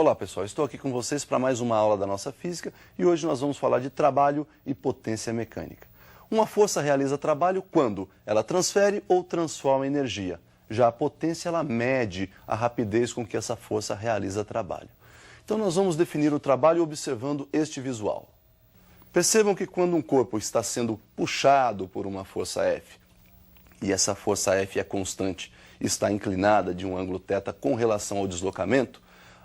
Olá pessoal, estou aqui com vocês para mais uma aula da nossa física e hoje nós vamos falar de trabalho e potência mecânica. Uma força realiza trabalho quando ela transfere ou transforma energia. Já a potência ela mede a rapidez com que essa força realiza trabalho. Então nós vamos definir o trabalho observando este visual. Percebam que quando um corpo está sendo puxado por uma força F, e essa força F é constante, está inclinada de um ângulo θ com relação ao deslocamento,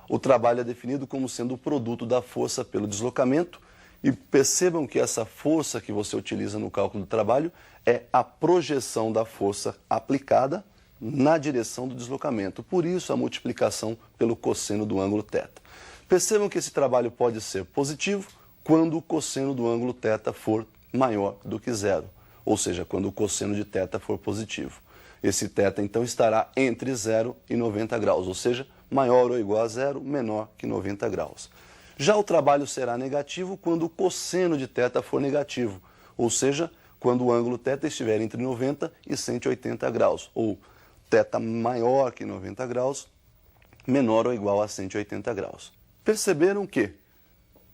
o trabalho é definido como sendo o produto da força pelo deslocamento, e percebam que essa força que você utiliza no cálculo do trabalho é a projeção da força aplicada na direção do deslocamento. Por isso a multiplicação pelo cosseno do ângulo θ. Percebam que esse trabalho pode ser positivo quando o cosseno do ângulo θ for maior do que zero, ou seja, quando o cosseno de θ for positivo. Esse θ então estará entre 0 e 90 graus, ou seja, maior ou igual a zero, menor que 90 graus. Já o trabalho será negativo quando o cosseno de θ for negativo, ou seja, quando o ângulo θ estiver entre 90 e 180 graus, ou θ maior que 90 graus, menor ou igual a 180 graus. Perceberam que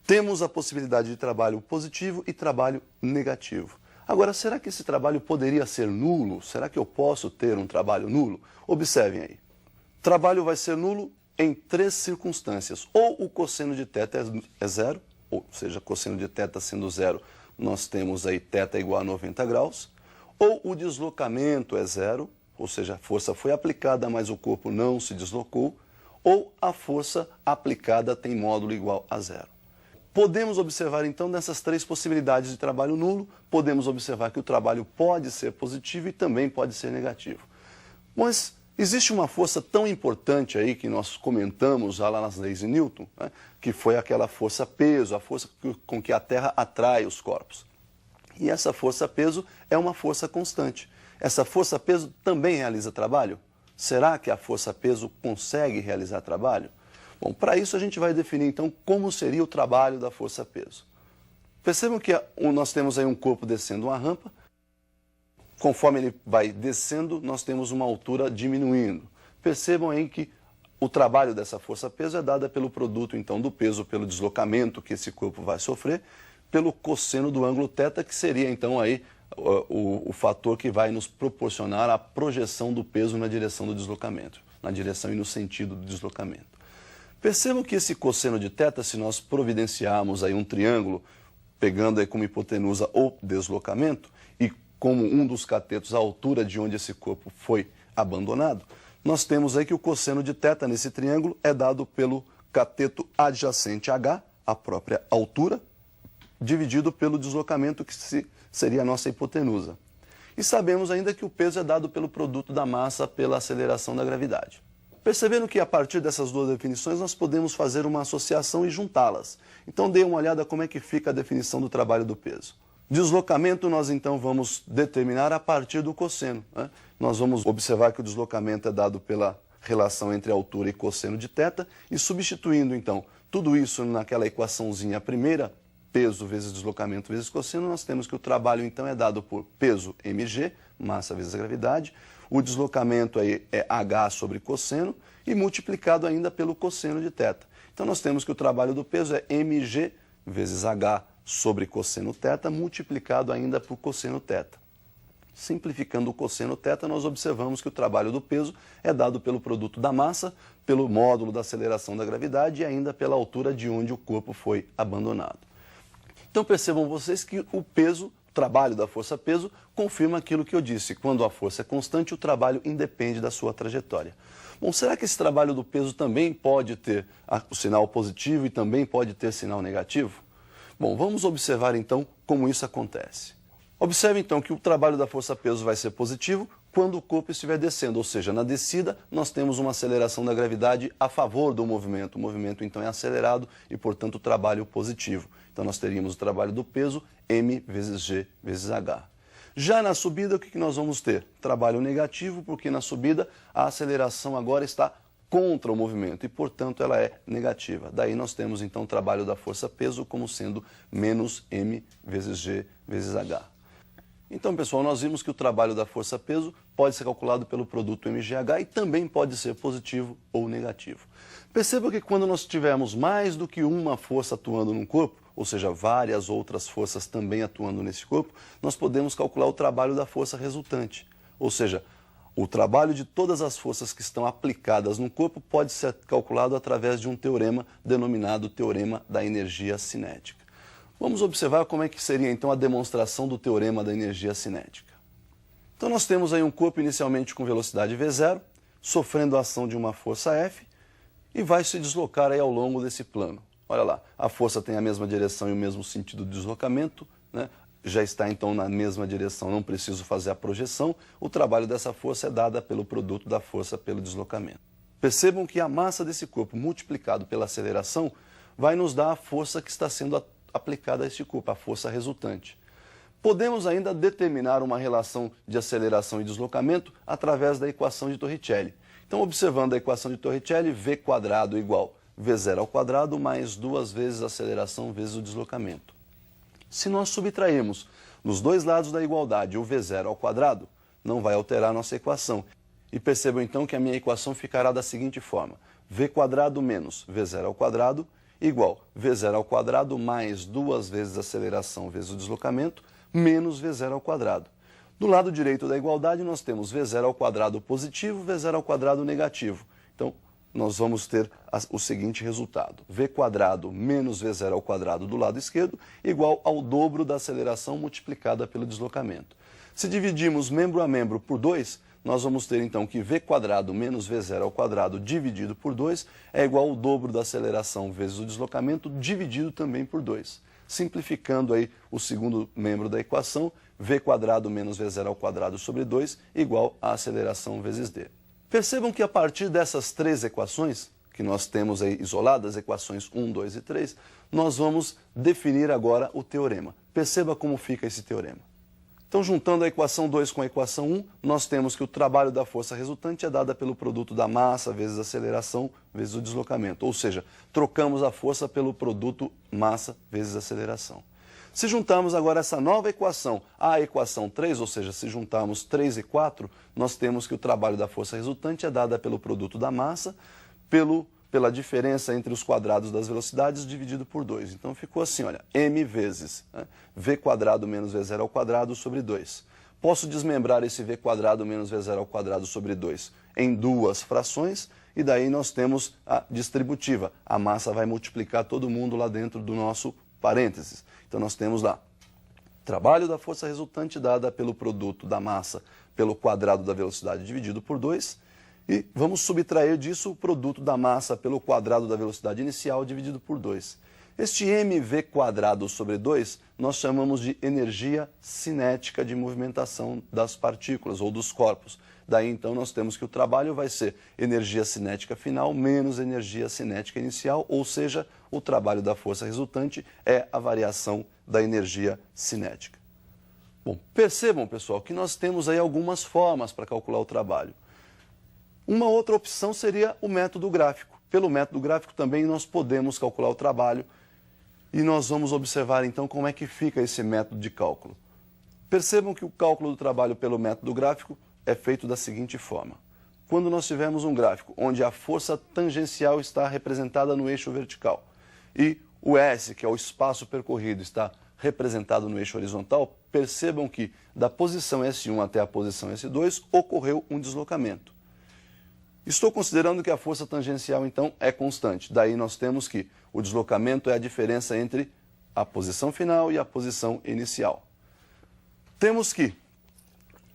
temos a possibilidade de trabalho positivo e trabalho negativo. Agora, será que esse trabalho poderia ser nulo? Será que eu posso ter um trabalho nulo? Observem aí. Trabalho vai ser nulo em três circunstâncias. Ou o cosseno de θ é zero, ou seja, cosseno de θ sendo zero, nós temos aí θ igual a 90 graus. Ou o deslocamento é zero, ou seja, a força foi aplicada, mas o corpo não se deslocou. Ou a força aplicada tem módulo igual a zero. Podemos observar então nessas três possibilidades de trabalho nulo, podemos observar que o trabalho pode ser positivo e também pode ser negativo. Mas existe uma força tão importante aí que nós comentamos já lá nas leis de Newton, né, que foi aquela força-peso, a força com que a Terra atrai os corpos. E essa força-peso é uma força constante. Essa força-peso também realiza trabalho? Será que a força-peso consegue realizar trabalho? Bom, para isso a gente vai definir então como seria o trabalho da força-peso. Percebam que nós temos aí um corpo descendo uma rampa. Conforme ele vai descendo, nós temos uma altura diminuindo. Percebam aí que o trabalho dessa força-peso é dada pelo produto então do peso pelo deslocamento que esse corpo vai sofrer, pelo cosseno do ângulo θ, que seria então aí o fator que vai nos proporcionar a projeção do peso na direção do deslocamento, na direção e no sentido do deslocamento. Percebam que esse cosseno de θ, se nós providenciarmos aí um triângulo, pegando aí como hipotenusa o deslocamento e como um dos catetos a altura de onde esse corpo foi abandonado, nós temos aí que o cosseno de θ nesse triângulo é dado pelo cateto adjacente H, a própria altura, dividido pelo deslocamento que seria a nossa hipotenusa. E sabemos ainda que o peso é dado pelo produto da massa pela aceleração da gravidade. Percebendo que a partir dessas duas definições nós podemos fazer uma associação e juntá-las. Então dê uma olhada como é que fica a definição do trabalho do peso. Deslocamento nós então vamos determinar a partir do cosseno, né? Nós vamos observar que o deslocamento é dado pela relação entre altura e cosseno de θ e substituindo então tudo isso naquela equaçãozinha primeira, peso vezes deslocamento vezes cosseno, nós temos que o trabalho então é dado por peso mg, massa vezes a gravidade, o deslocamento aí é h sobre cosseno e multiplicado ainda pelo cosseno de θ. Então nós temos que o trabalho do peso é mg vezes h sobre cosseno θ multiplicado ainda por cosseno θ. Simplificando o cosseno θ, nós observamos que o trabalho do peso é dado pelo produto da massa, pelo módulo da aceleração da gravidade e ainda pela altura de onde o corpo foi abandonado. Então percebam vocês que o peso, o trabalho da força-peso, confirma aquilo que eu disse. Quando a força é constante, o trabalho independe da sua trajetória. Bom, será que esse trabalho do peso também pode ter o sinal positivo e também pode ter sinal negativo? Bom, vamos observar então como isso acontece. Observe então que o trabalho da força-peso vai ser positivo quando o corpo estiver descendo, ou seja, na descida nós temos uma aceleração da gravidade a favor do movimento. O movimento então é acelerado e, portanto, o trabalho positivo. Então nós teríamos o trabalho do peso m vezes g vezes h. Já na subida, o que nós vamos ter? Trabalho negativo, porque na subida a aceleração agora está contra o movimento e, portanto, ela é negativa. Daí nós temos então o trabalho da força-peso como sendo menos m vezes g vezes h. Então, pessoal, nós vimos que o trabalho da força-peso pode ser calculado pelo produto mGh e também pode ser positivo ou negativo. Perceba que quando nós tivermos mais do que uma força atuando num corpo, ou seja, várias outras forças também atuando nesse corpo, nós podemos calcular o trabalho da força resultante. Ou seja, o trabalho de todas as forças que estão aplicadas no corpo pode ser calculado através de um teorema denominado teorema da energia cinética. Vamos observar como é que seria então a demonstração do teorema da energia cinética. Então nós temos aí um corpo inicialmente com velocidade v0, sofrendo a ação de uma força F e vai se deslocar aí ao longo desse plano. Olha lá, a força tem a mesma direção e o mesmo sentido de deslocamento, né? Já está então na mesma direção, não preciso fazer a projeção. O trabalho dessa força é dada pelo produto da força pelo deslocamento. Percebam que a massa desse corpo multiplicado pela aceleração vai nos dar a força que está sendo aplicada a este corpo, a força resultante. Podemos ainda determinar uma relação de aceleração e deslocamento através da equação de Torricelli. Então, observando a equação de Torricelli, v² igual v0² mais 2 vezes a aceleração vezes o deslocamento. Se nós subtrairmos nos dois lados da igualdade o v0², não vai alterar a nossa equação. E percebam então que a minha equação ficará da seguinte forma: v² menos v0² igual v0² mais 2 vezes a aceleração vezes o deslocamento, menos v0². Do lado direito da igualdade, nós temos v0² positivo, v0² negativo. Então, nós vamos ter o seguinte resultado: v² menos v0² do lado esquerdo igual ao dobro da aceleração multiplicada pelo deslocamento. Se dividirmos membro a membro por 2, nós vamos ter então que v² menos v0² dividido por 2 é igual ao dobro da aceleração vezes o deslocamento dividido também por 2. Simplificando aí o segundo membro da equação, v² menos v0² sobre 2 igual a aceleração vezes d. Percebam que a partir dessas três equações, que nós temos aí isoladas, equações 1, 2 e 3, nós vamos definir agora o teorema. Perceba como fica esse teorema. Então, juntando a equação 2 com a equação 1, nós temos que o trabalho da força resultante é dada pelo produto da massa vezes a aceleração vezes o deslocamento. Ou seja, trocamos a força pelo produto massa vezes aceleração. Se juntarmos agora essa nova equação à equação 3, ou seja, se juntarmos 3 e 4, nós temos que o trabalho da força resultante é dada pelo produto da massa, pela diferença entre os quadrados das velocidades dividido por 2. Então ficou assim, olha, m vezes v² menos v0² sobre 2. Posso desmembrar esse v² menos v0² sobre 2 em duas frações e daí nós temos a distributiva. A massa vai multiplicar todo mundo lá dentro do nosso parênteses. Então nós temos lá trabalho da força resultante dada pelo produto da massa pelo quadrado da velocidade dividido por 2. E vamos subtrair disso o produto da massa pelo quadrado da velocidade inicial dividido por 2. Este mv² sobre 2 nós chamamos de energia cinética de movimentação das partículas ou dos corpos. Daí então nós temos que o trabalho vai ser energia cinética final menos energia cinética inicial, ou seja, o trabalho da força resultante é a variação da energia cinética. Bom, percebam, pessoal, que nós temos aí algumas formas para calcular o trabalho. Uma outra opção seria o método gráfico. Pelo método gráfico também nós podemos calcular o trabalho e nós vamos observar então como é que fica esse método de cálculo. Percebam que o cálculo do trabalho pelo método gráfico é feito da seguinte forma. Quando nós tivermos um gráfico onde a força tangencial está representada no eixo vertical e o S, que é o espaço percorrido, está representado no eixo horizontal, percebam que da posição S1 até a posição S2 ocorreu um deslocamento. Estou considerando que a força tangencial, então, é constante. Daí nós temos que o deslocamento é a diferença entre a posição final e a posição inicial. Temos que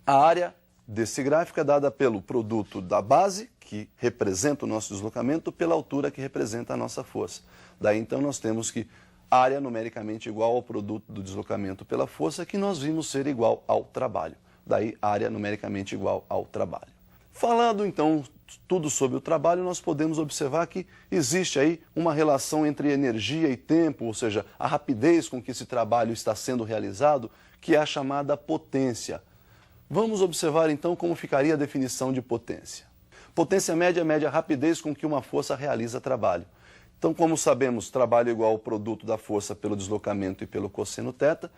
a área desse gráfico é dada pelo produto da base, que representa o nosso deslocamento, pela altura que representa a nossa força. Daí, então, nós temos que área numericamente igual ao produto do deslocamento pela força, que nós vimos ser igual ao trabalho. Daí, área numericamente igual ao trabalho. Falando, então, tudo sobre o trabalho, nós podemos observar que existe aí uma relação entre energia e tempo, ou seja, a rapidez com que esse trabalho está sendo realizado, que é a chamada potência. Vamos observar, então, como ficaria a definição de potência. Potência média mede a rapidez com que uma força realiza trabalho. Então, como sabemos, trabalho é igual ao produto da força pelo deslocamento e pelo cosseno θ.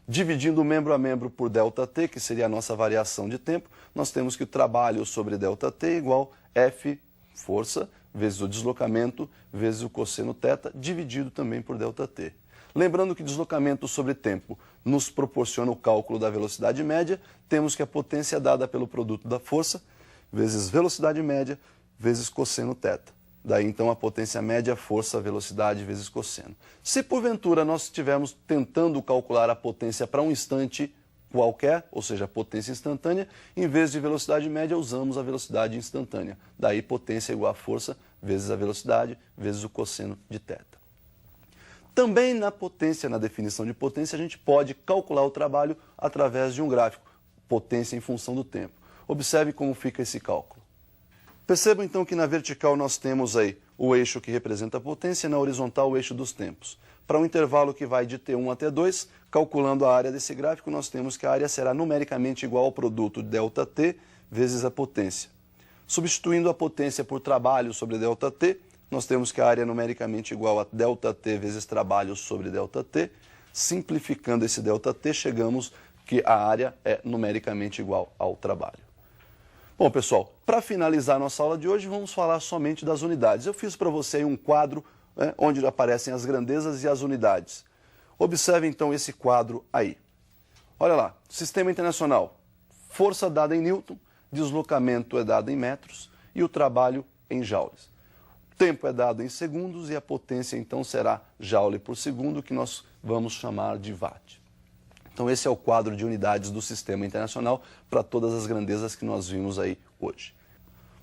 Dividindo membro a membro por ΔT, que seria a nossa variação de tempo, nós temos que o trabalho sobre ΔT é igual F, força, vezes o deslocamento, vezes o cosseno θ, dividido também por ΔT. Lembrando que deslocamento sobre tempo nos proporciona o cálculo da velocidade média, temos que a potência é dada pelo produto da força, vezes velocidade média, vezes cosseno θ. Daí, então, a potência média, força, velocidade vezes cosseno. Se, porventura, nós estivermos tentando calcular a potência para um instante qualquer, ou seja, a potência instantânea, em vez de velocidade média, usamos a velocidade instantânea. Daí, potência igual a força vezes a velocidade vezes o cosseno de θ. Também na potência, na definição de potência, a gente pode calcular o trabalho através de um gráfico, potência em função do tempo. Observe como fica esse cálculo. Percebam então que na vertical nós temos aí o eixo que representa a potência e na horizontal o eixo dos tempos. Para um intervalo que vai de T1 a T2, calculando a área desse gráfico, nós temos que a área será numericamente igual ao produto ΔT vezes a potência. Substituindo a potência por trabalho sobre ΔT, nós temos que a área é numericamente igual a ΔT vezes trabalho sobre ΔT. Simplificando esse ΔT, chegamos que a área é numericamente igual ao trabalho. Bom, pessoal, para finalizar nossa aula de hoje, vamos falar somente das unidades. Eu fiz para você aí um quadro onde aparecem as grandezas e as unidades. Observe então esse quadro aí. Olha lá, Sistema Internacional, força dada em Newton, deslocamento é dado em metros e o trabalho em joules. O tempo é dado em segundos e a potência então será joule por segundo, que nós vamos chamar de watt. Então esse é o quadro de unidades do Sistema Internacional para todas as grandezas que nós vimos aí hoje.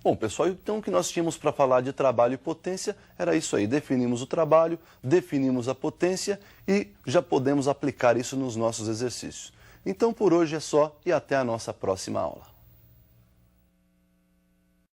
Bom, pessoal, então o que nós tínhamos para falar de trabalho e potência era isso aí. Definimos o trabalho, definimos a potência e já podemos aplicar isso nos nossos exercícios. Então por hoje é só e até a nossa próxima aula.